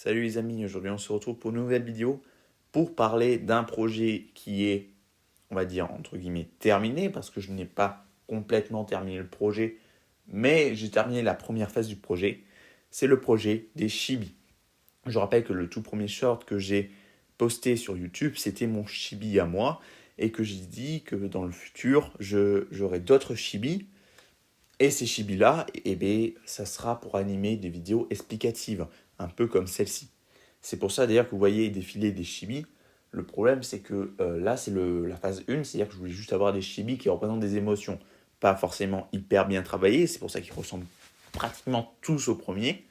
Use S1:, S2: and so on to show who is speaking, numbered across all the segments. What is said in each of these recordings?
S1: Salut les amis, aujourd'hui on se retrouve pour une nouvelle vidéo pour parler d'un projet qui est, on va dire, entre guillemets, terminé parce que je n'ai pas complètement terminé le projet, mais j'ai terminé la première phase du projet. C'est le projet des Chibi. Je rappelle que le tout premier short que j'ai posté sur YouTube, c'était mon Chibi à moi et que j'ai dit que dans le futur, j'aurai d'autres Chibi. Et ces Chibi-là, eh bien, ça sera pour animer des vidéos explicatives, un peu comme celle-ci. C'est pour ça d'ailleurs que vous voyez défiler des chibis. Le problème, c'est que là, c'est la phase 1, c'est-à-dire que je voulais juste avoir des chibis qui représentent des émotions, pas forcément hyper bien travaillées, c'est pour ça qu'ils ressemblent pratiquement tous au premier.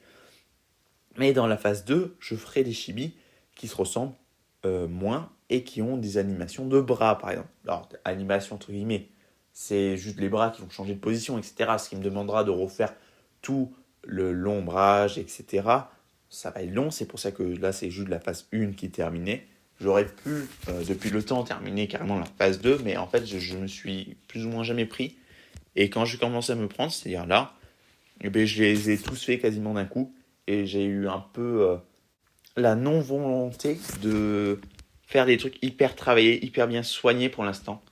S1: Mais dans la phase 2, je ferai des chibis qui se ressemblent moins et qui ont des animations de bras, par exemple. Alors, animation entre guillemets, c'est juste les bras qui vont changer de position, etc. Ce qui me demandera de refaire tout le l'ombrage, etc. Ça va être long, c'est pour ça que là, c'est juste la phase 1 qui est terminée. J'aurais pu, depuis le temps, terminer carrément la phase 2, mais en fait, je me suis plus ou moins jamais pris. Et quand je commence à me prendre, c'est-à-dire là, eh bien, je les ai tous fait quasiment d'un coup. Et j'ai eu un peu la non-volonté de faire des trucs hyper travaillés, hyper bien soignés pour l'instant.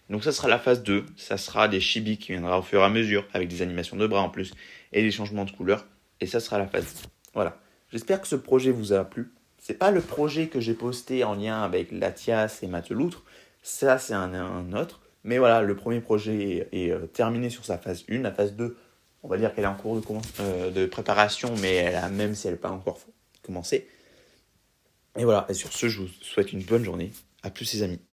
S1: Donc ça sera la phase 2, ça sera des chibis qui viendra au fur et à mesure, avec des animations de bras en plus, et des changements de couleurs, et ça sera la phase. Voilà. J'espère que ce projet vous a plu. C'est pas le projet que j'ai posté en lien avec Latias et Mateloutre, ça c'est un autre. Mais voilà, le premier projet est terminé sur sa phase 1, la phase 2, on va dire qu'elle est en cours de préparation, mais même si elle n'est pas encore commencée. Et voilà, et sur ce, je vous souhaite une bonne journée. À plus les amis.